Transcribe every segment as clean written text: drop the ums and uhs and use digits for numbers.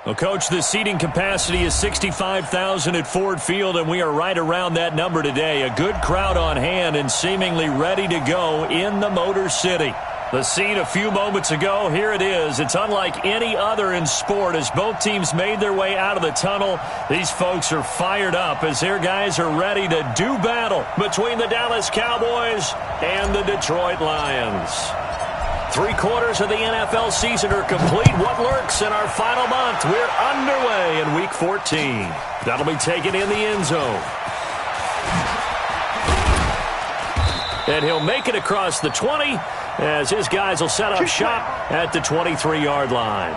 Well, Coach, the seating capacity is 65,000 at Ford Field, and we are right around that number today. A good crowd on hand and seemingly ready to go in the Motor City. The scene a few moments ago, here it is. It's unlike any other in sport as both teams made their way out of the tunnel. These folks are fired up as their guys are ready to do battle between the Dallas Cowboys and the Detroit Lions. 3/4 of the NFL season are complete. What lurks in our final month? We're underway in Week 14. That'll be taken in the end zone. And he'll make it across the 20 as his guys will set up shop at the 23-yard line.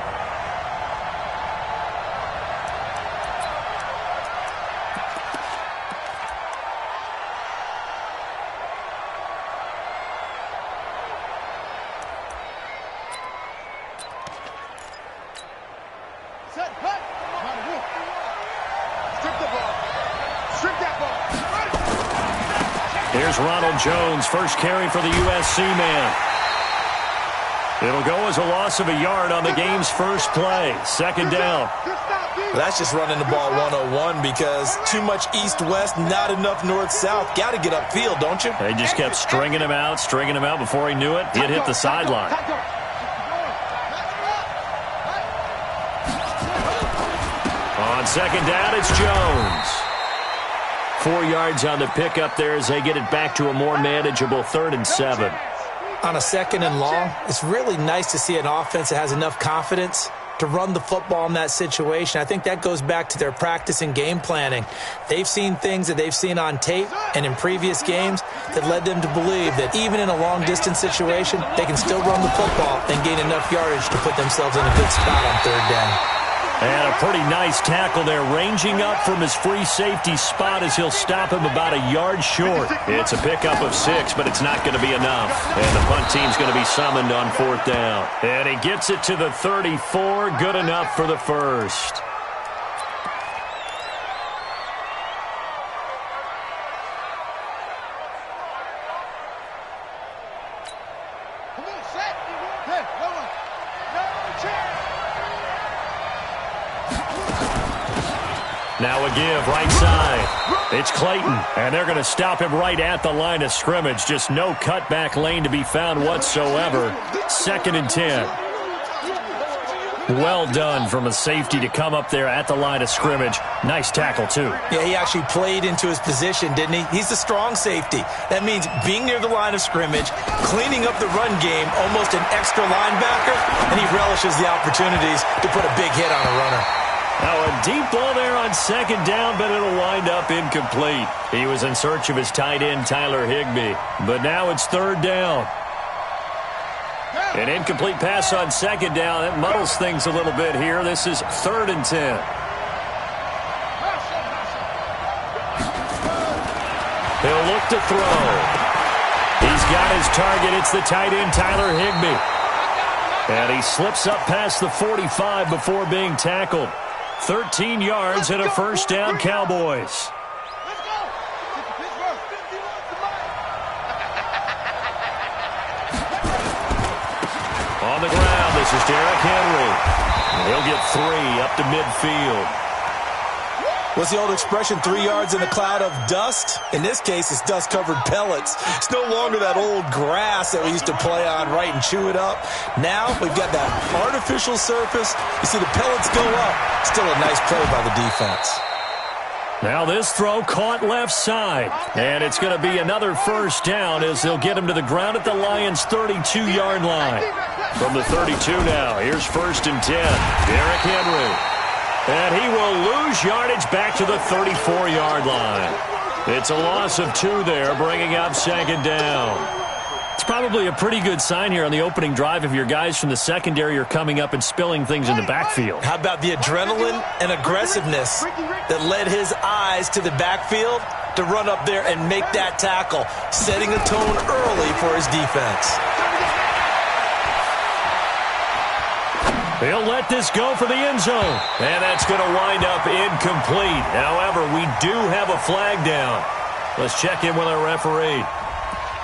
Here's Ronald Jones, first carry for the USC man. It'll go as a loss of a yard on the game's first play. Second down. Well, that's just running the ball 101 because too much east-west, not enough north-south. Got to get upfield, don't you? They just kept stringing him out before he knew it. He'd hit the sideline. On second down, it's Jones. 4 yards on the pickup there as they get it back to a more manageable 3rd and 7. On a 2nd and long, it's really nice to see an offense that has enough confidence to run the football in that situation. I think that goes back to their practice and game planning. They've seen things that they've seen on tape and in previous games that led them to believe that even in a long-distance situation, they can still run the football and gain enough yardage to put themselves in a good spot on 3rd down. And a pretty nice tackle there, ranging up from his free safety spot as he'll stop him about a yard short. It's a pickup of 6, but it's not going to be enough. And the punt team's going to be summoned on 4th down. And he gets it to the 34, good enough for the first. Now a give, right side. It's Clayton, and they're going to stop him right at the line of scrimmage. Just no cutback lane to be found whatsoever. 2nd and 10. Well done from a safety to come up there at the line of scrimmage. Nice tackle, too. Yeah, he actually played into his position, didn't he? He's the strong safety. That means being near the line of scrimmage, cleaning up the run game, almost an extra linebacker, and he relishes the opportunities to put a big hit on a runner. Now a deep ball there on 2nd down, but it'll wind up incomplete. He was in search of his tight end, Tyler Higbee. But now it's 3rd down. An incomplete pass on 2nd down. That muddles things a little bit here. This is 3rd and 10. He'll look to throw. He's got his target. It's the tight end, Tyler Higbee. And he slips up past the 45 before being tackled. 13 yards and a first down, Cowboys. On the ground, this is Derrick Henry. He'll get 3 up to midfield. What's the old expression, 3 yards in a cloud of dust? In this case, it's dust-covered pellets. It's no longer that old grass that we used to play on, right, and chew it up. Now we've got that artificial surface. You see the pellets go up. Still a nice play by the defense. Now this throw caught left side. And it's going to be another first down as they'll get him to the ground at the Lions' 32-yard line. From the 32 now, here's 1st and 10. Derrick Henry. And he will lose yardage back to the 34-yard line. It's a loss of 2 there, bringing up 2nd down. It's probably a pretty good sign here on the opening drive if your guys from the secondary are coming up and spilling things in the backfield. How about the adrenaline and aggressiveness that led his eyes to the backfield to run up there and make that tackle, setting a tone early for his defense. He'll let this go for the end zone. And that's going to wind up incomplete. However, we do have a flag down. Let's check in with our referee.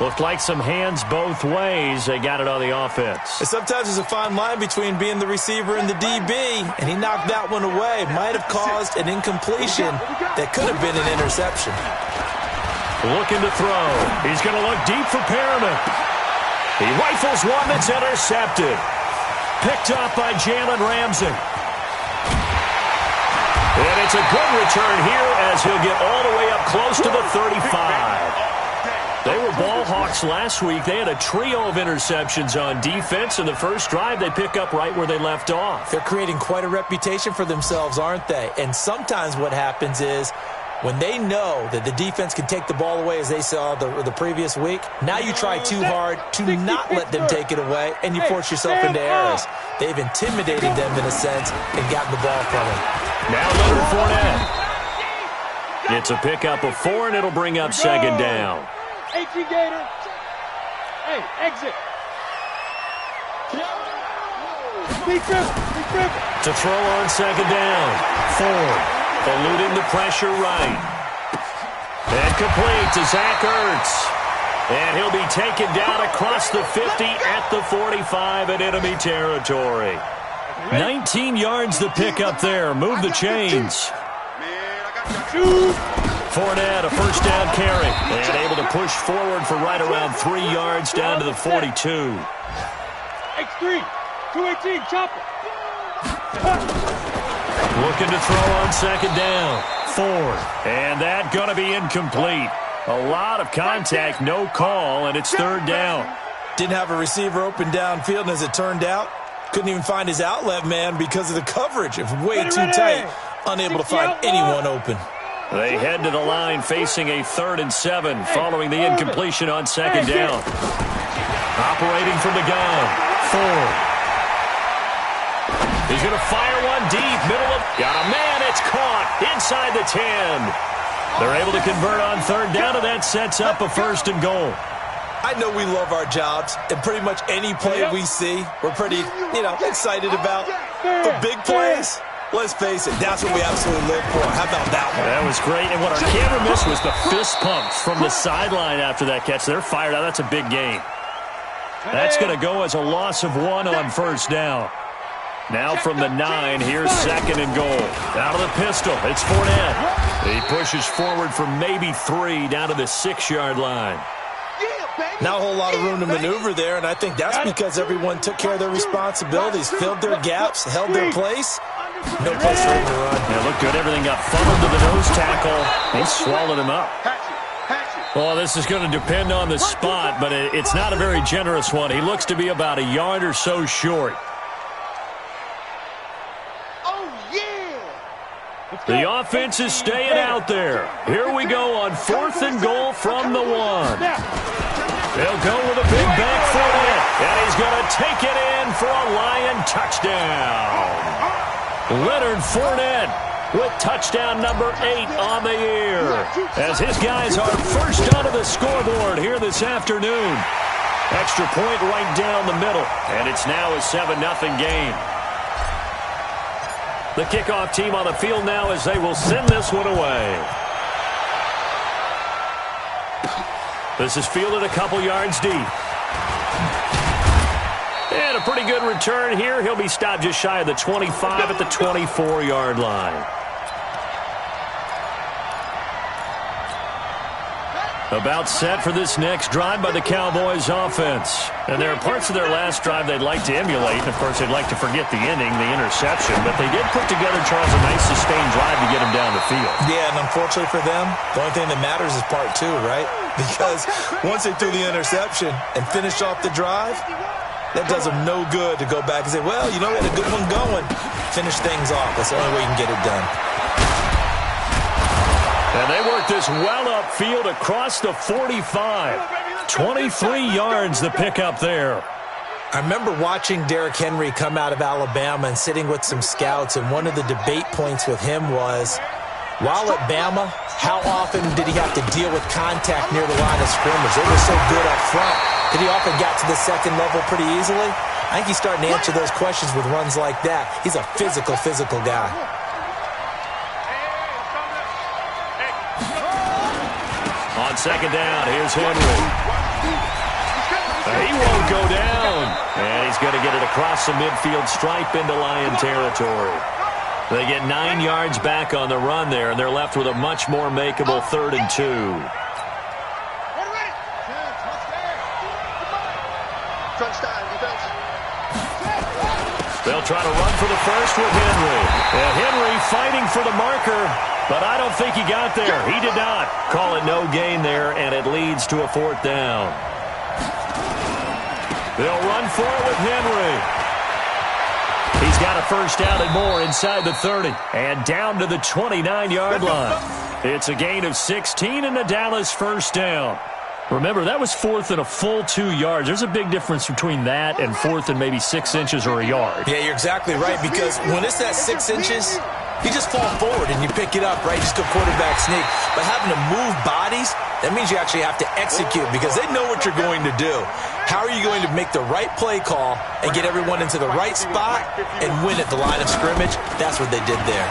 Looked like some hands both ways. They got it on the offense. And sometimes there's a fine line between being the receiver and the DB, and he knocked that one away. Might have caused an incompletion that could have been an interception. Looking to throw. He's going to look deep for Perriman. He rifles one that's intercepted. Picked up by Jalen Ramsey. And it's a good return here as he'll get all the way up close to the 35. They were ball hawks last week. They had a trio of interceptions on defense. In the first drive, they pick up right where they left off. They're creating quite a reputation for themselves, aren't they? And sometimes what happens is when they know that the defense can take the ball away, as they saw the previous week, now you try too hard to not let them take it away, and you force yourself into errors. They've intimidated them in a sense and gotten the ball from them. Now Leonard Fournette. It's a pickup of 4, and it'll bring up second down. Gator. Hey, exit. To throw on second down. Ford eluding the pressure right. And complete to Zach Ertz. And he'll be taken down across the 50 at the 45 in enemy territory. 19 yards to pick up there. Move the chains. Fournette, a first down carry, and able to push forward for right around 3 yards down to the 42. X3, 218, chopper. Looking to throw on second down. Ford, and that going to be incomplete. A lot of contact, no call, and it's third down. Didn't have a receiver open downfield, and as it turned out, couldn't even find his outlet man because of the coverage. It was way too tight, unable to find anyone open. They head to the line facing a 3rd and 7 following the incompletion on second down. Operating from the gun. Ford. He's going to fire one deep. Middle of... Got a man. It's caught inside the 10. They're able to convert on third down, and that sets up a 1st and goal. I know we love our jobs, and pretty much any play we see, we're pretty, excited about. The big plays, let's face it, that's what we absolutely live for. How about that one? That was great, and what our camera missed was the fist pumps from the sideline after that catch. They're fired out. That's a big gain. That's going to go as a loss of 1 on first down. Now from the 9, here's 2nd and goal. Out of the pistol, it's Fournette. He pushes forward for maybe 3 down to the 6-yard line. Not a whole lot of room to maneuver there, and I think that's because everyone took care of their responsibilities, filled their gaps, held their place. No place for him to run. Yeah, looked good. Everything got funneled to the nose tackle. They swallowed him up. Well, this is going to depend on the spot, but it's not a very generous one. He looks to be about a yard or so short. The offense is staying out there. Here we go on 4th and goal from the 1. They'll go with a big back Fournette, and he's going to take it in for a Lion touchdown. Leonard Fournette with touchdown number 8 on the year, as his guys are first onto the scoreboard here this afternoon. Extra point right down the middle, and it's now a 7-0 game. The kickoff team on the field now as they will send this one away. This is fielded a couple yards deep. And a pretty good return here. He'll be stopped just shy of the 25 at the 24-yard line. About set for this next drive by the Cowboys offense. And there are parts of their last drive they'd like to emulate. Of course, they'd like to forget the inning, the interception. But they did put together, Charles, a nice sustained drive to get him down the field. Yeah, and unfortunately for them, the only thing that matters is part 2, right? Because once they threw the interception and finished off the drive, that does them no good to go back and say, well, we had a good one going. Finish things off. That's the only way you can get it done. And they work this well upfield across the 45. 23 yards to pick up there. I remember watching Derrick Henry come out of Alabama and sitting with some scouts, and one of the debate points with him was, while at Bama, how often did he have to deal with contact near the line of scrimmage? They were so good up front that he often got to the second level pretty easily. I think he's starting to answer those questions with runs like that. He's a physical guy. On second down, here's Henry. He won't go down. And he's going to get it across the midfield stripe into Lion territory. They get 9 yards back on the run there, and they're left with a much more makeable 3rd and 2. They'll try to run for the first with Henry. And Henry fighting for the marker, but I don't think he got there. He did not. Call it no gain there, and it leads to a 4th down. They'll run for it with Henry. He's got a first down and more inside the 30. And down to the 29-yard line. It's a gain of 16 and a Dallas first down. Remember, that was 4th and a full 2 yards. There's a big difference between that and 4th and maybe 6 inches or a yard. Yeah, you're exactly right, because when it's that 6 inches, you just fall forward and you pick it up, right? Just go quarterback sneak. But having to move bodies, that means you actually have to execute because they know what you're going to do. How are you going to make the right play call and get everyone into the right spot and win at the line of scrimmage? That's what they did there.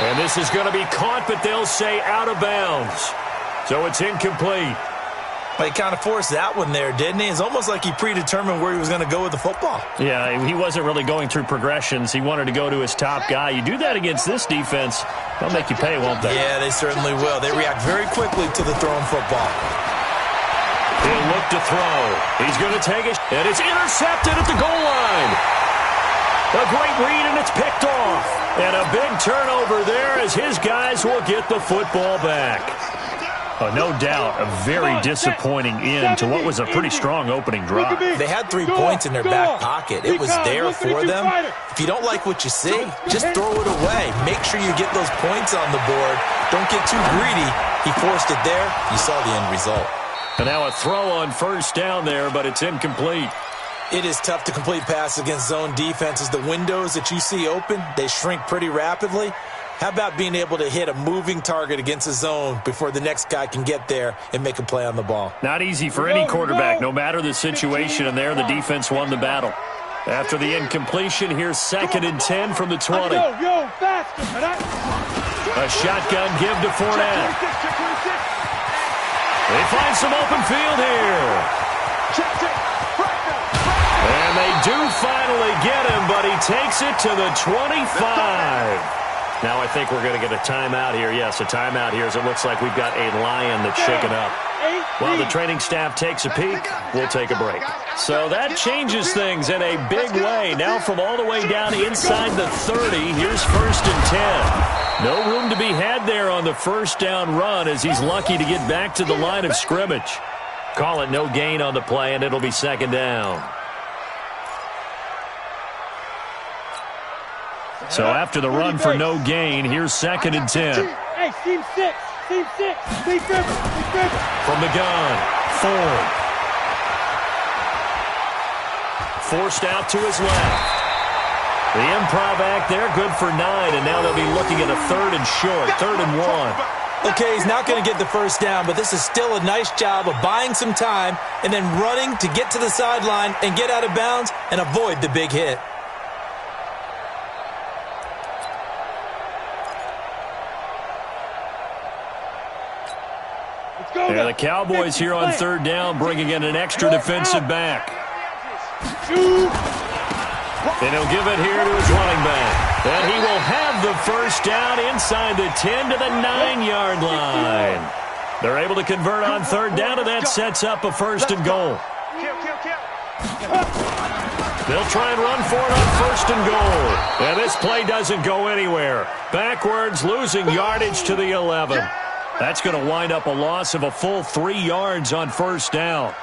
And this is going to be caught, but they'll say out of bounds. So it's incomplete. But he kind of forced that one there, didn't he? It's almost like he predetermined where he was going to go with the football. Yeah, he wasn't really going through progressions. He wanted to go to his top guy. You do that against this defense, they'll make you pay, won't they? Yeah, they certainly will. They react very quickly to the thrown football. He'll look to throw. He's going to take it, and it's intercepted at the goal line. A great read, and it's picked off. And a big turnover there as his guys will get the football back. No doubt, a very disappointing end to what was a pretty strong opening drive. They had 3 points in their back pocket. It was there for them. If you don't like what you see, just throw it away. Make sure you get those points on the board. Don't get too greedy. He forced it there. You saw the end result. And now a throw on first down there, but it's incomplete. It is tough to complete passes against zone defenses. The windows that you see open, they shrink pretty rapidly. How about being able to hit a moving target against a zone before the next guy can get there and make a play on the ball? Not easy for any quarterback, no matter the situation, and there the defense won the battle. After the incompletion, here's 2nd and 10 from the 20. A shotgun give to Fournette. They find some open field here. And they do finally get him, but he takes it to the 25. Now I think we're going to get a timeout here. Yes, a timeout here as it looks like we've got a Lion that's shaken up. While the training staff takes a peek, we'll take a break. So that changes things in a big way. Now from all the way down inside the 30, here's 1st and 10. No room to be had there on the first down run as he's lucky to get back to the line of scrimmage. Call it no gain on the play, and it'll be 2nd down. So after the run for no gain, here's 2nd and 10. Hey, team 6. Big river. From the gun, Ford. Forced out to his left. The improv act there, good for 9, and now they'll be looking at a 3rd and short, 3rd and 1. Okay, he's not going to get the first down, but this is still a nice job of buying some time and then running to get to the sideline and get out of bounds and avoid the big hit. Yeah, the Cowboys here on 3rd down, bringing in an extra defensive back. And he'll give it here to his running back. And he will have the first down inside the 10 to the 9-yard line. They're able to convert on 3rd down, and that sets up a 1st and goal. They'll try and run for it on 1st and goal. And this play doesn't go anywhere. Backwards, losing yardage to the 11. That's going to wind up a loss of a full 3 yards on 1st down.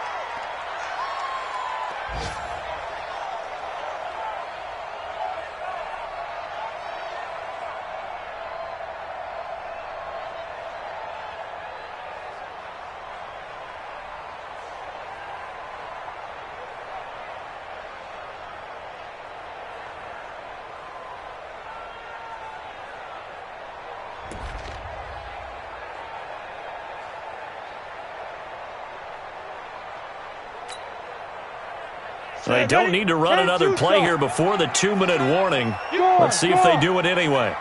They don't need to run another play here before the 2-minute warning. Let's see if they do it anyway.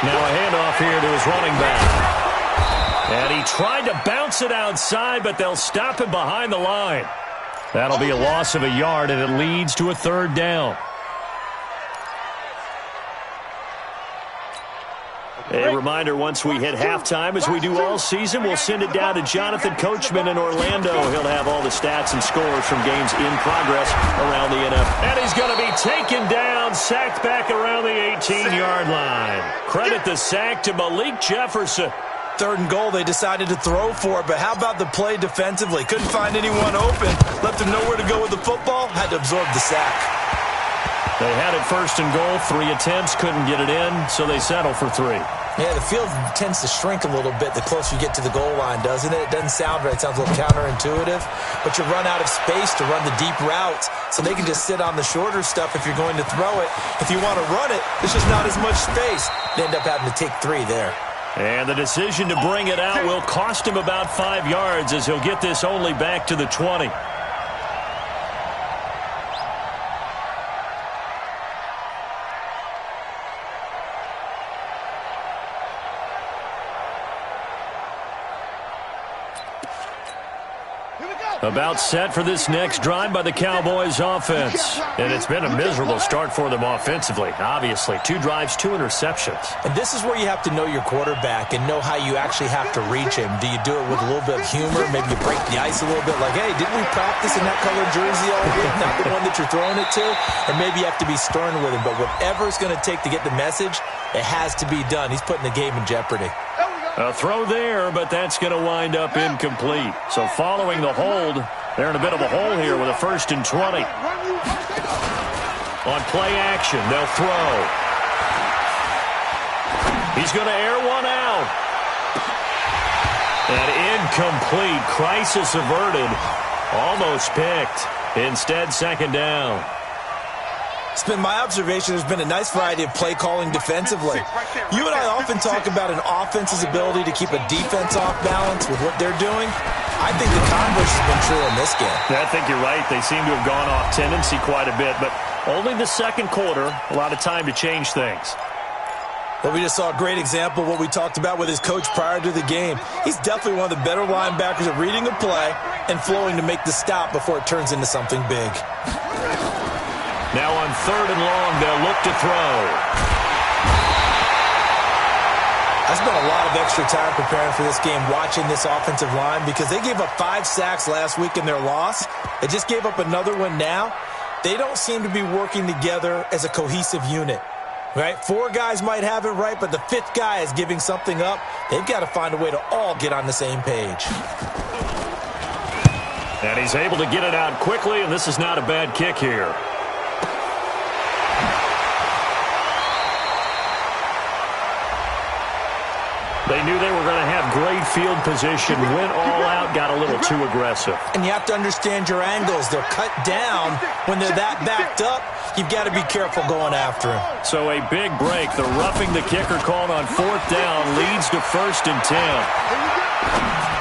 Now a handoff here to his running back. And he tried to bounce it outside, but they'll stop him behind the line. That'll be a loss of a yard, and it leads to a third down. A reminder, once we hit halftime, as we do all season, we'll send it down to Jonathan Coachman in Orlando. He'll have all the stats and scores from games in progress around the NFL. And he's going to be taken down, sacked back around the 18-yard line. Credit the sack to Malik Jefferson. 3rd and goal, they decided to throw for it, but how about the play defensively? Couldn't find anyone open, left him nowhere to go with the football, had to absorb the sack. They had it 1st and goal, 3 attempts, couldn't get it in, so they settle for 3. Yeah, the field tends to shrink a little bit the closer you get to the goal line, doesn't it? It doesn't sound right. It sounds a little counterintuitive. But you run out of space to run the deep routes, so they can just sit on the shorter stuff if you're going to throw it. If you want to run it, there's just not as much space. They end up having to take 3 there. And the decision to bring it out will cost him about 5 yards as he'll get this only back to the 20. About set for this next drive by the Cowboys offense. And it's been a miserable start for them offensively. Obviously, 2 drives, 2 interceptions. And this is where you have to know your quarterback and know how you actually have to reach him. Do you do it with a little bit of humor? Maybe you break the ice a little bit like, hey, didn't we practice in that color jersey all week? Not the one that you're throwing it to? Or maybe you have to be stern with him. But whatever it's going to take to get the message, it has to be done. He's putting the game in jeopardy. A throw there, but that's going to wind up incomplete. So following the hold, they're in a bit of a hole here with a 1st and 20. On play action, they'll throw. He's going to air one out. And incomplete. Crisis averted. Almost picked. Instead, 2nd down. It's been my observation there's been a nice variety of play calling defensively. You and I often talk about an offense's ability to keep a defense off balance with what they're doing. I think the converse has been true in this game. I think you're right. They seem to have gone off tendency quite a bit, but only the 2nd quarter, a lot of time to change things. Well, we just saw a great example of what we talked about with his coach prior to the game. He's definitely one of the better linebackers at reading a play and flowing to make the stop before it turns into something big. Now on 3rd and long, they'll look to throw. I spent a lot of extra time preparing for this game, watching this offensive line, because they gave up 5 sacks last week in their loss. They just gave up another one now. They don't seem to be working together as a cohesive unit. Right? 4 guys might have it right, but the 5th guy is giving something up. They've got to find a way to all get on the same page. And he's able to get it out quickly, and this is not a bad kick here. They knew they were going to have great field position, went all out, got a little too aggressive. And you have to understand your angles. They're cut down. When they're that backed up, you've got to be careful going after him. So a big break. The roughing the kicker called on 4th down leads to 1st and 10.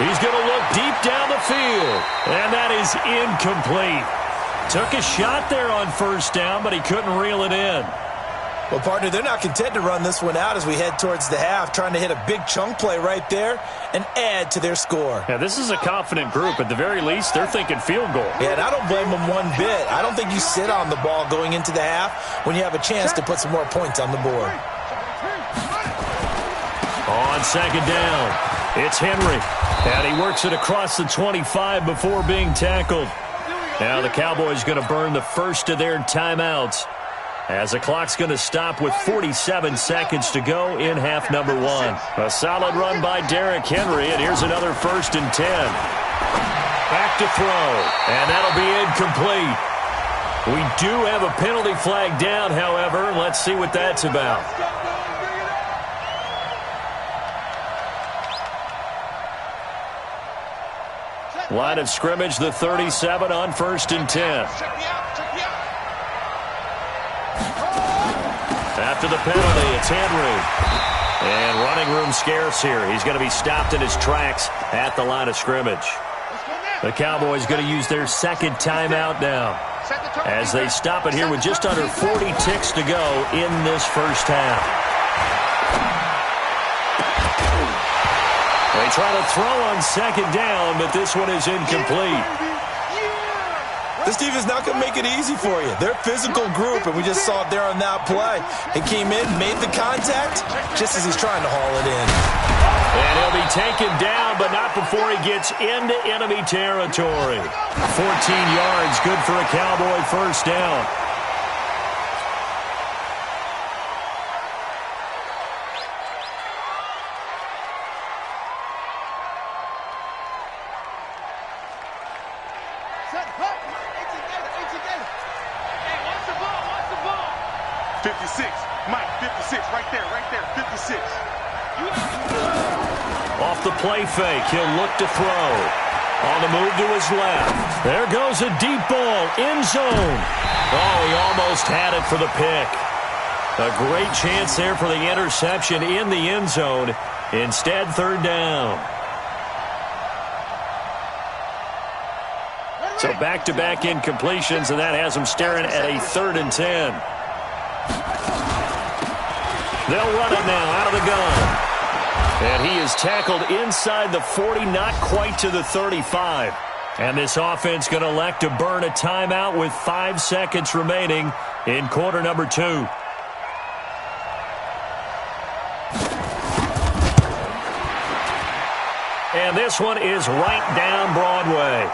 He's going to look deep down the field, and that is incomplete. Took a shot there on 1st down, but he couldn't reel it in. Well, partner, they're not content to run this one out as we head towards the half, trying to hit a big chunk play right there and add to their score. Yeah, this is a confident group. At the very least, they're thinking field goal. Yeah, and I don't blame them one bit. I don't think you sit on the ball going into the half when you have a chance to put some more points on the board. On 2nd down, it's Henry. And he works it across the 25 before being tackled. Now the Cowboys going to burn the first of their timeouts, as the clock's going to stop with 47 seconds to go in half number 1. A solid run by Derrick Henry, and here's another 1st and 10. Back to throw, and that'll be incomplete. We do have a penalty flag down, however. Let's see what that's about. Line of scrimmage, the 37 on 1st and 10. After the penalty, it's Henry. And running room scarce here. He's going to be stopped in his tracks at the line of scrimmage. The Cowboys going to use their 2nd timeout now, as they stop it here with just under 40 ticks to go in this first half. They They try to throw on second down, but this one is incomplete. This defense is not going to make it easy for you. They're a physical group, and we just saw it there on that play. He came in, made the contact, just as he's trying to haul it in. And he'll be taken down, but not before he gets into enemy territory. 14 yards, good for a Cowboy first down. Off the play fake, he'll look to throw. On the move to his left. There goes a deep ball, end zone. Oh, he almost had it for the pick. A great chance there for the interception in the end zone. Instead, third down. So back-to-back incompletions, and that has them staring at a 3rd and 10. They'll run it now out of the gun. And he is tackled inside the 40, not quite to the 35. And this offense going to elect to burn a timeout with 5 seconds remaining in quarter number 2. And this one is right down Broadway.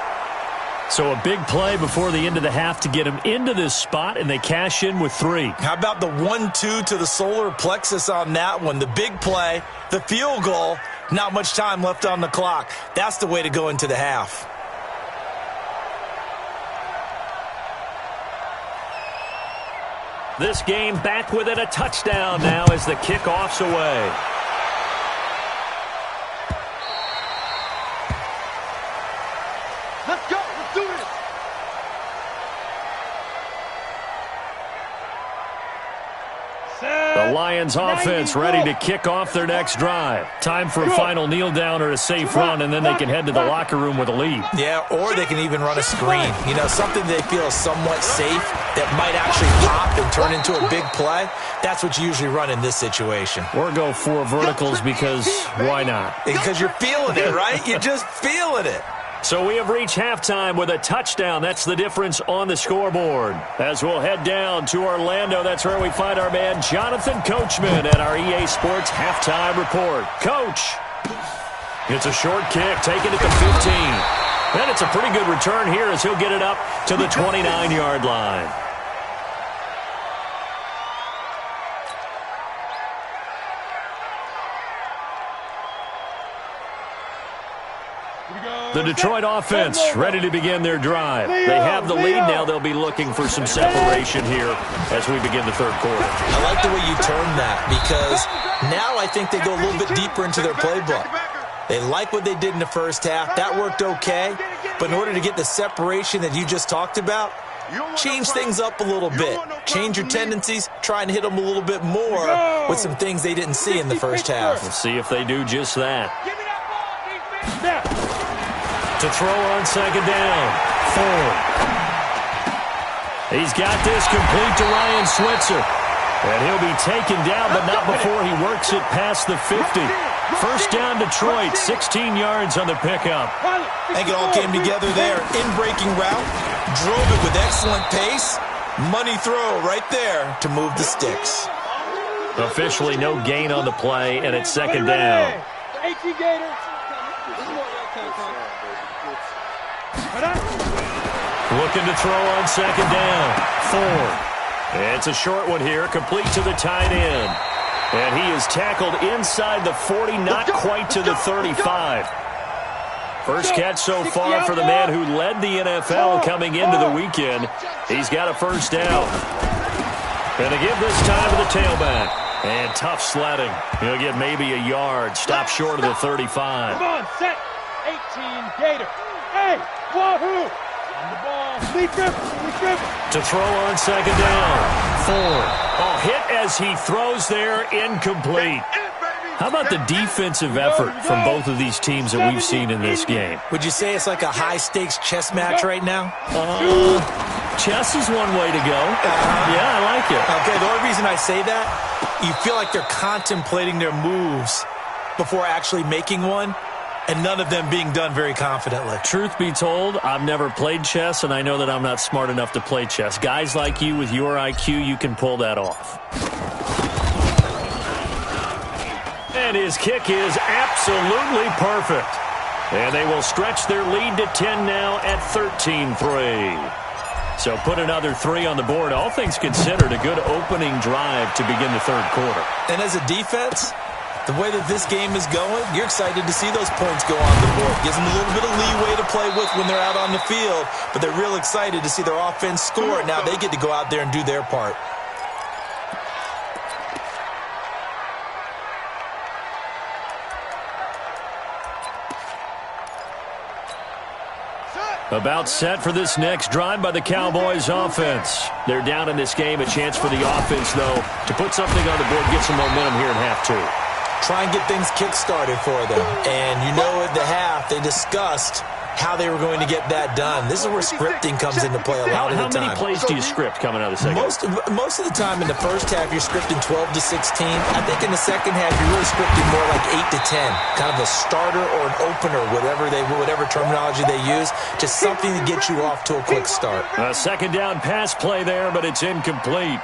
So a big play before the end of the half to get him into this spot, and they cash in with 3. How about the 1-2 to the solar plexus on that one? The big play, the field goal, not much time left on the clock. That's the way to go into the half. This game back within a touchdown now as the kickoff's away. Let's go. Let's do this. The Lions offense ready to kick off their next drive. Time for a final kneel down or a safe run, and then they can head to the locker room with a lead. Yeah, or they can even run a screen. You know, something they feel is somewhat safe that might actually pop and turn into a big play. That's what you usually run in this situation. Or go 4 verticals because why not? Because you're feeling it, right? You're just feeling it. So we have reached halftime with a touchdown. That's the difference on the scoreboard. As we'll head down to Orlando, that's where we find our man Jonathan Coachman at our EA Sports Halftime Report. Coach, it's a short kick, taking it to 15. And it's a pretty good return here as he'll get it up to the 29-yard line. The Detroit offense ready to begin their drive. They have the lead now. They'll be looking for some separation here as we begin the third quarter. I like the way you turned that because now I think they go a little bit deeper into their playbook. They like what they did in the first half. That worked okay. But in order to get the separation that you just talked about, change things up a little bit. Change your tendencies. Try and hit them a little bit more with some things they didn't see in the first half. We'll see if they do just that. To throw on second down. Ford. He's got this complete to Ryan Switzer. And he'll be taken down, but not before he works it past the 50. First down Detroit, 16 yards on the pickup. I think it all came together there. In-breaking route, drove it with excellent pace. Money throw right there to move the sticks. Officially no gain on the play, and it's second down. Looking to throw on second down. Ford. It's a short one here, complete to the tight end. And he is tackled inside the 40, not quite to the 35. First catch so far for the man who led the NFL coming into the weekend. He's got a first down. And to give this time to the tailback. And tough sledding. He'll get maybe a yard. Stop short of the 35. Come on, set. 18, Gator. Hey, wahoo. On the ball. Lead dribble. To throw on second down. Ford. Oh, hit as he throws there, incomplete. How about the defensive effort from both of these teams that we've seen in this game? Would you say it's like a high-stakes chess match right now? Chess is one way to go. Yeah, I like it. Okay, the only reason I say that, you feel like they're contemplating their moves before actually making one. and none of them being done very confidently. Truth be told, I've never played chess, and I know that I'm not smart enough to play chess. Guys like you with your IQ, you can pull that off. And his kick is absolutely perfect. And they will stretch their lead to 10 now at 13-3. So put another 3 on the board. All things considered, a good opening drive to begin the third quarter. And as a defense, the way that this game is going, you're excited to see those points go on the board. Gives them a little bit of leeway to play with when they're out on the field, but they're real excited to see their offense score. Now they get to go out there and do their part. About set for this next drive by the Cowboys offense. They're down in this game. A chance for the offense, though, to put something on the board, get some momentum here in half 2. Try and get things kick-started for them. And you know at the half, they discussed how they were going to get that done. This is where scripting comes into play a lot of the time. How many plays do you script coming out of the second? Most of the time in the first half, you're scripting 12 to 16. I think in the second half, you're really scripting more like 8 to 10. Kind of a starter or an opener, whatever terminology they use. Just something to get you off to a quick start. A second down pass play there, but it's incomplete.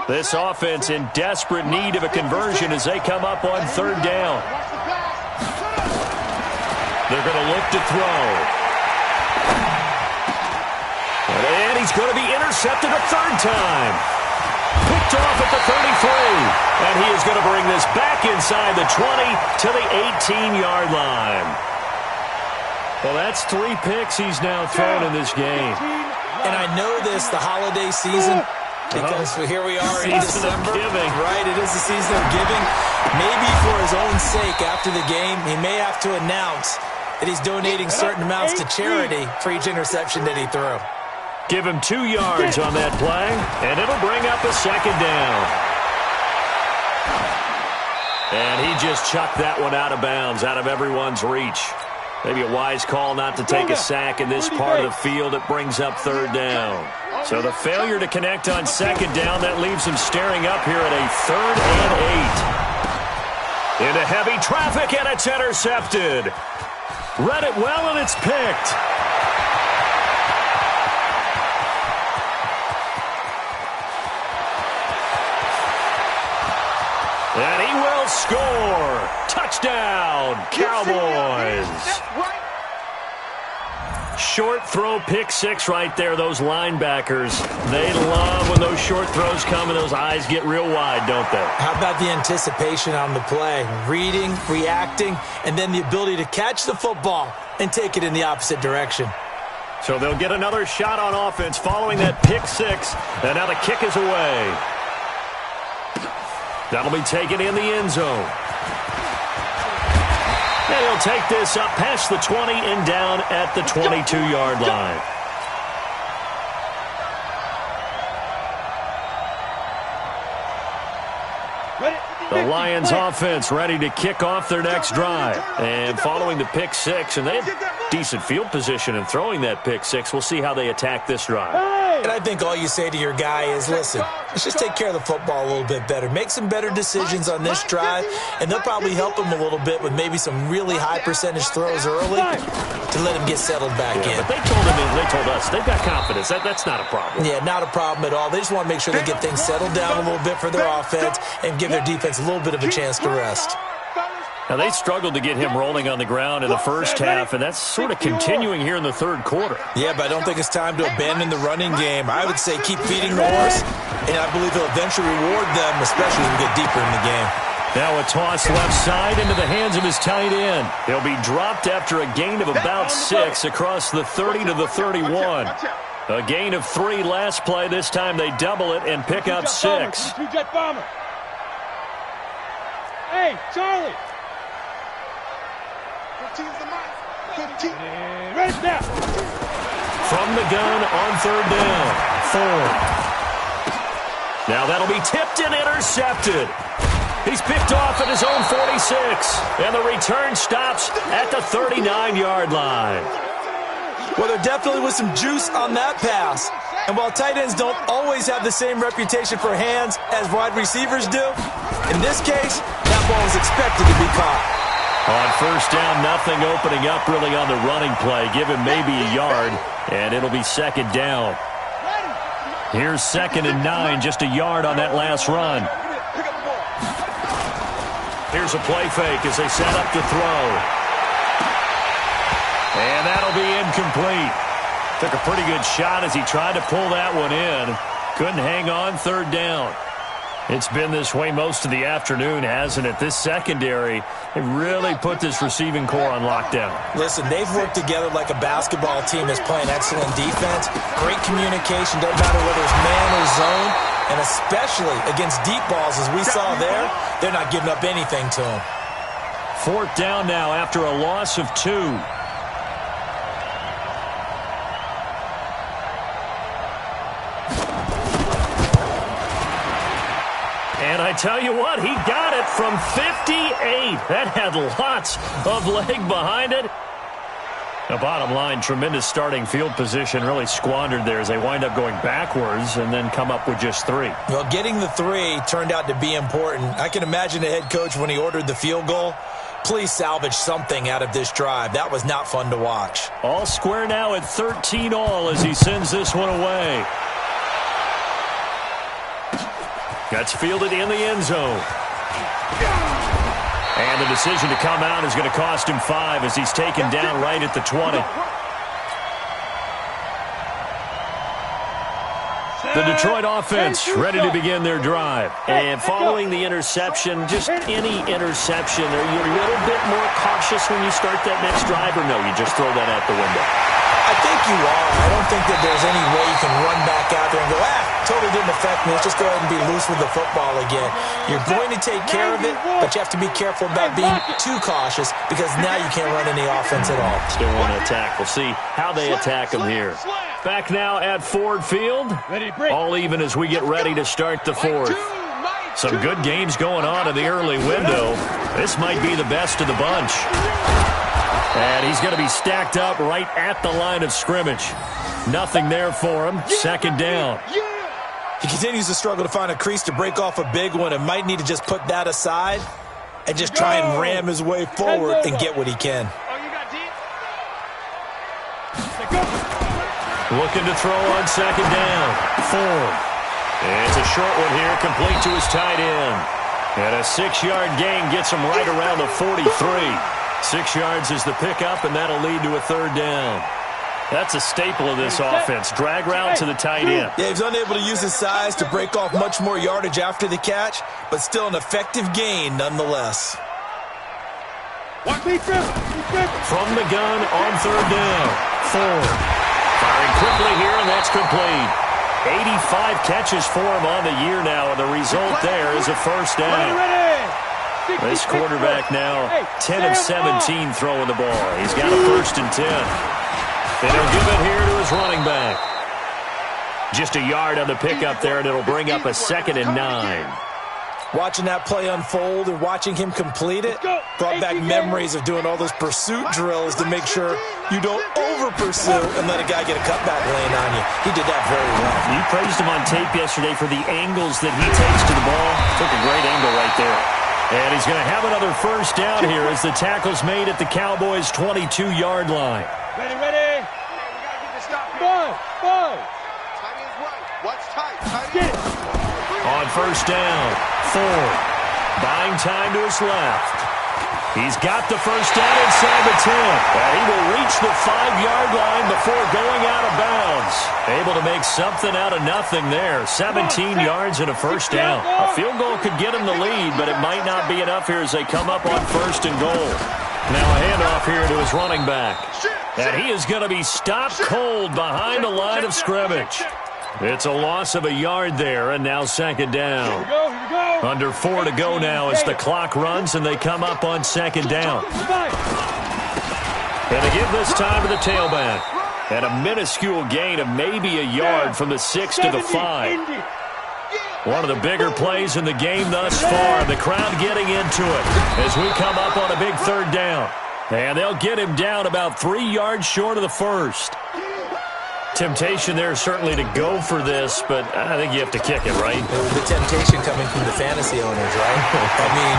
This offense in desperate need of a conversion as they come up on third down. They're going to look to throw. And he's going to be intercepted a third time. Picked off at the 33. And he is going to bring this back inside the 20 to the 18-yard line. Well, that's 3 picks he's now thrown in this game. And I know this, the holiday season, because here we are in December. Right, it is the season of giving. Maybe for his own sake, after the game, he may have to announce that he's donating certain amounts to charity for each interception that he threw. Give him 2 yards on that play, and it'll bring up a second down. And he just chucked that one out of bounds, out of everyone's reach. Maybe a wise call not to take a sack in this part of the field. It brings up third down. So the failure to connect on second down, that leaves him staring up here at a 3rd and 8. Into heavy traffic, and it's intercepted. Read it well, and it's picked. And he will score. Touchdown, Cowboys. Short throw, pick 6 right there. Those linebackers, they love when those short throws come and those eyes get real wide, don't they? How about the anticipation on the play? Reading, reacting, and then the ability to catch the football and take it in the opposite direction. So they'll get another shot on offense following that pick 6. And now the kick is away. That'll be taken in the end zone. And he'll take this up past the 20 and down at the 22-yard line. The Lions offense ready to kick off their next drive. And following the pick 6, and they have decent field position in throwing that pick 6. We'll see how they attack this drive. And I think all you say to your guy is, listen, let's just take care of the football a little bit better. Make some better decisions on this drive, and they'll probably help him a little bit with maybe some really high percentage throws early to let him get settled back in. But they told us, they've got confidence. That's not a problem. Yeah, not a problem at all. They just want to make sure they get things settled down a little bit for their offense and give their defense a little bit of a chance to rest. Now, they struggled to get him rolling on the ground in the first half, and that's sort of continuing here in the third quarter. Yeah, but I don't think it's time to abandon the running game. I would say keep feeding the horse, and I believe he'll eventually reward them, especially as we get deeper in the game. Now a toss left side into the hands of his tight end. He'll be dropped after a gain of about 6 across the 30 to the 31. A gain of 3 last play. This time they double it and pick up 6. Hey, Charlie. Ready now. From the gun on third down. Ford. Now that'll be tipped and intercepted. He's picked off at his own 46. And the return stops at the 39-yard line. Well, there definitely was some juice on that pass. And while tight ends don't always have the same reputation for hands as wide receivers do, in this case, that ball was expected to be caught. On first down, nothing opening up really on the running play. Give him maybe a yard, and it'll be second down. Here's 2nd and 9, just a yard on that last run. Here's a play fake as they set up to throw. And that'll be incomplete. Took a pretty good shot as he tried to pull that one in. Couldn't hang on, 3rd down. It's been this way most of the afternoon, hasn't it? This secondary, they really put this receiving core on lockdown. Listen, they've worked together like a basketball team that's playing excellent defense. Great communication, doesn't matter whether it's man or zone. And especially against deep balls, as we saw there, they're not giving up anything to them. 4th down now after a loss of 2. And I tell you what, he got it from 58. That had lots of leg behind it. The bottom line, tremendous starting field position, really squandered there as they wind up going backwards and then come up with just 3. Well, getting the 3 turned out to be important. I can imagine the head coach when he ordered the field goal. Please salvage something out of this drive. That was not fun to watch. All square now at 13 all as he sends this one away. That's fielded in the end zone. And the decision to come out is going to cost him 5 as he's taken down right at the 20. The Detroit offense ready to begin their drive. And following the interception, just any interception, are you a little bit more cautious when you start that next drive, or no, you just throw that out the window? I think you are. I don't think that there's any way you can run back out there and go, totally didn't affect me. Let's just go ahead and be loose with the football again. You're going to take care of it, but you have to be careful about being too cautious because now you can't run any offense at all. Still want to attack. We'll see how they attack them here. Back now at Ford Field. All even as we get ready to start the 4th. Some good games going on in the early window. This might be the best of the bunch. And he's going to be stacked up right at the line of scrimmage. Nothing there for him. 2nd down. He continues to struggle to find a crease to break off a big one and might need to just put that aside and just try and ram his way forward and get what he can. Looking to throw on 2nd down. Ford. It's a short one here, complete to his tight end. And a 6-yard gain gets him right around the 43. 6 yards is the pickup, and that'll lead to a 3rd down. That's a staple of this offense. Drag route to the tight end. Yeah, he's unable to use his size to break off much more yardage after the catch, but still an effective gain nonetheless. From the gun on 3rd down. Ford. Firing quickly here, and that's complete. 85 catches for him on the year now, and the result there is a 1st down. This quarterback now 10 of 17 throwing the ball. He's got a 1st and 10. And he'll give it here to his running back. Just a yard on the pickup there, and it'll bring up a 2nd and 9. Watching that play unfold and watching him complete it brought back memories of doing all those pursuit drills to make sure you don't over-pursue and let a guy get a cutback lane on you. He did that very well. You praised him on tape yesterday for the angles that he takes to the ball. Took a great angle right there. And he's going to have another 1st down here as the tackle's made at the Cowboys' 22-yard line. Ready. We got to get this stop here. Ball. Timing is right. Watch tight. Get it. On 1st down, Ford. Buying time to his left. He's got the 1st down inside the 10. And he will reach the 5-yard line before going out of bounds. Able to make something out of nothing there. 17 yards and a 1st down. A field goal could get him the lead, but it might not be enough here as they come up on 1st and goal. Now a handoff here to his running back. And he is going to be stopped cold behind the line of scrimmage. It's a loss of a yard there, and now 2nd down. Here we go. Under 4 to go now as the clock runs, and they come up on 2nd down. And they give this time to the tailback. And a minuscule gain of maybe a yard from the 6 to the 5. One of the bigger plays in the game thus far. The crowd getting into it as we come up on a big 3rd down. And they'll get him down about 3 yards short of the first. Temptation there certainly to go for this, but I think you have to kick it, right? The temptation coming from the fantasy owners, right? I mean,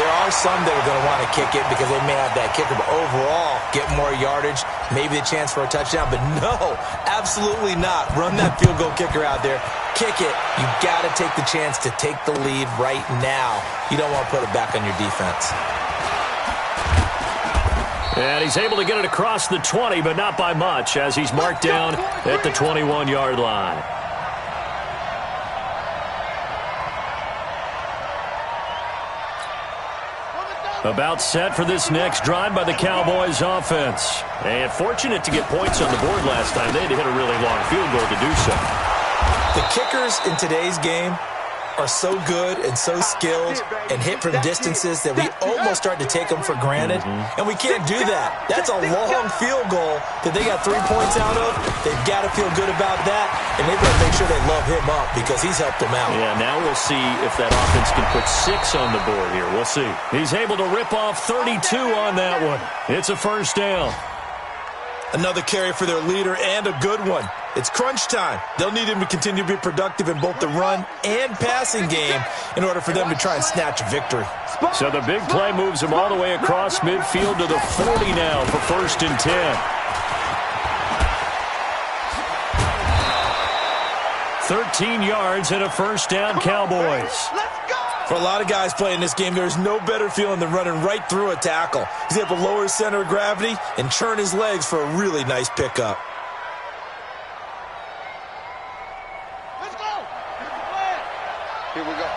there are some that are going to want to kick it because they may have that kicker, but overall, get more yardage, maybe a chance for a touchdown. But no, absolutely not. Run that field goal kicker out there. Kick it. You got to take the chance to take the lead right now. You don't want to put it back on your defense. And he's able to get it across the 20, but not by much, as he's marked down at the 21-yard line. About set for this next drive by the Cowboys offense. And fortunate to get points on the board last time. They had to hit a really long field goal to do so. The kickers in today's game are so good and so skilled and hit from distances that we almost start to take them for granted, and we can't do that. That's a long field goal that they got 3 points out of. They've got to feel good about that, and they've got to make sure they love him up because he's helped them out. Yeah, now we'll see if that offense can put 6 on the board here. We'll see. He's able to rip off 32 on that one. It's a first down. Another carry for their leader and a good one. It's crunch time. They'll need him to continue to be productive in both the run and passing game in order for them to try and snatch a victory. So the big play moves him all the way across midfield to the 40 now for 1st and 10. 13 yards and a first down, Cowboys. For a lot of guys playing this game, there's no better feeling than running right through a tackle. He's able to lower his center of gravity and churn his legs for a really nice pickup. Let's go. Here we go.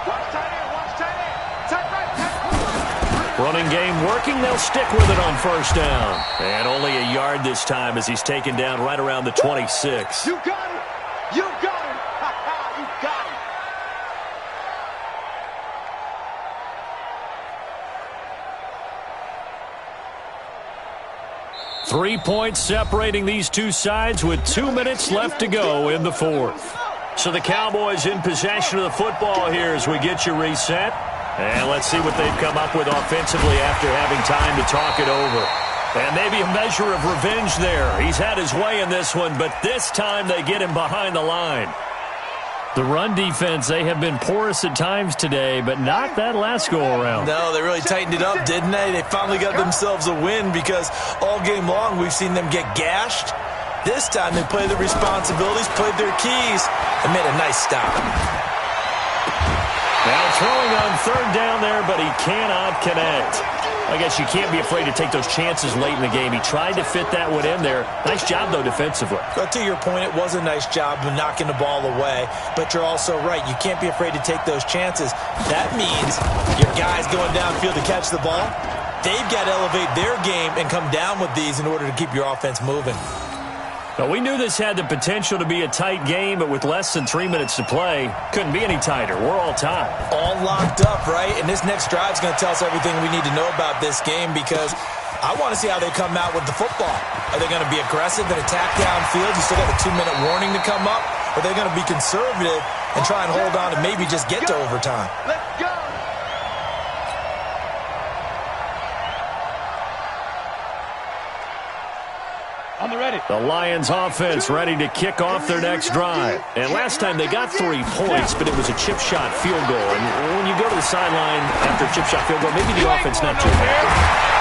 Watch tight end. Watch tight end. Tight right. Tight. Running game working. They'll stick with it on first down. And only a yard this time as he's taken down right around the 26. You got it. You got it. You got it. 3 points separating these two sides with 2 minutes left to go in the fourth. So the Cowboys in possession of the football here as we get you reset. And let's see what they've come up with offensively after having time to talk it over. And maybe a measure of revenge there. He's had his way in this one, but this time they get him behind the line. The run defense, they have been porous at times today, but not that last go-around. No, they really tightened it up, didn't they? They finally got themselves a win because all game long we've seen them get gashed. This time they played their responsibilities, played their keys, and made a nice stop. Now throwing on third down there, but he cannot connect. I guess you can't be afraid to take those chances late in the game. He tried to fit that one in there. Nice job, though, defensively. But to your point, it was a nice job of knocking the ball away. But you're also right. You can't be afraid to take those chances. That means your guys going downfield to catch the ball, they've got to elevate their game and come down with these in order to keep your offense moving. Well, we knew this had the potential to be a tight game, but with less than 3 minutes to play, couldn't be any tighter. We're all tied. All locked up, right? And this next drive is going to tell us everything we need to know about this game because I want to see how they come out with the football. Are they going to be aggressive and attack downfield? You still got a 2-minute warning to come up? Or are they going to be conservative and try and hold on and maybe just get to overtime? Let's go. On the ready. The Lions offense ready to kick off their next drive. And last time they got 3 points, but it was a chip shot field goal. And when you go to the sideline after a chip shot field goal, maybe the offense not too happy.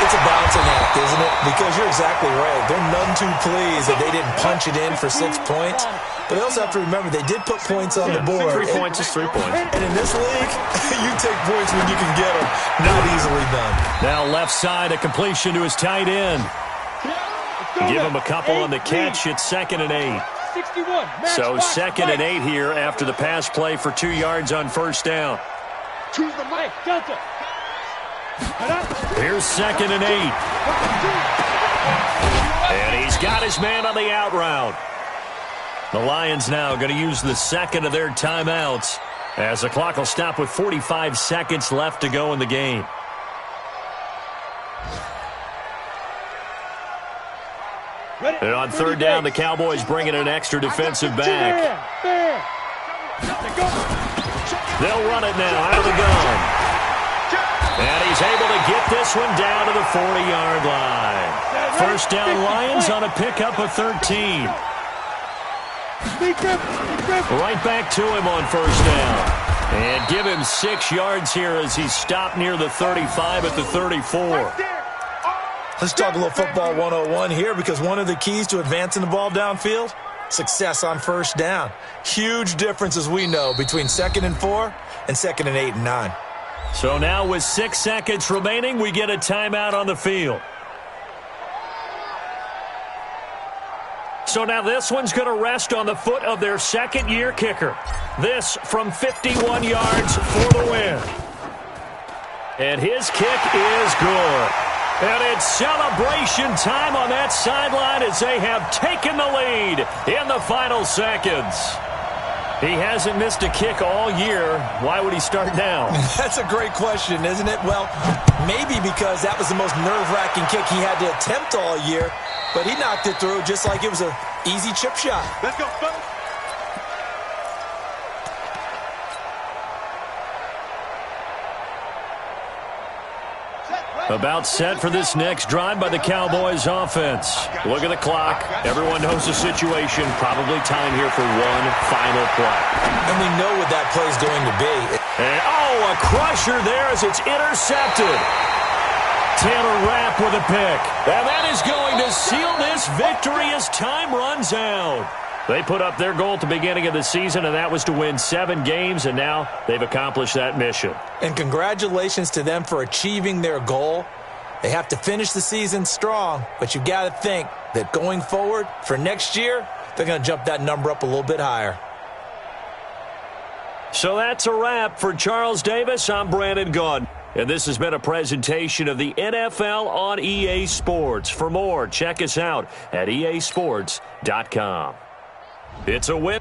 It's a balancing act, isn't it? Because you're exactly right. They're none too pleased that they didn't punch it in for 6 points. But they also have to remember they did put points on the board. 3 points is 3 points. And in this league, you take points when you can get them. Not easily done. Now left side, a completion to his tight end. Give him a couple on the catch. It's 2nd and 8. 61. So 2nd and 8 here after the pass play for 2 yards on first down. Choose the mic. Delta. Here's 2nd and 8. And he's got his man on the out route. The Lions now going to use the second of their timeouts as the clock will stop with 45 seconds left to go in the game. And on third down, the Cowboys bring in an extra defensive back. They'll run it now out of the gun. And he's able to get this one down to the 40-yard line. First down Lions on a pickup of 13. Right back to him on first down. And give him 6 yards here as he's stopped near the 35 at the 34. Let's talk a little football 101 here, because one of the keys to advancing the ball downfield, success on first down. Huge difference, as we know, between 2nd and 4 and 2nd and 8 and 9. So now with 6 seconds remaining, we get a timeout on the field. So now this one's going to rest on the foot of their second-year kicker. This from 51 yards for the win. And his kick is good. And it's celebration time on that sideline as they have taken the lead in the final seconds. He hasn't missed a kick all year. Why would he start now? That's a great question, isn't it? Well, maybe because that was the most nerve-wracking kick he had to attempt all year. But he knocked it through just like it was an easy chip shot. Let's go, fellas. About set for this next drive by the Cowboys offense. Look at the clock. Everyone knows the situation. Probably time here for one final play. And we know what that play is going to be. And, a crusher there as it's intercepted. Taylor Rapp with a pick. And that is going to seal this victory as time runs out. They put up their goal at the beginning of the season, and that was to win 7 games, and now they've accomplished that mission. And congratulations to them for achieving their goal. They have to finish the season strong, but you got to think that going forward for next year, they're going to jump that number up a little bit higher. So that's a wrap. For Charles Davis, I'm Brandon Gaudin. And this has been a presentation of the NFL on EA Sports. For more, check us out at easports.com. It's a win.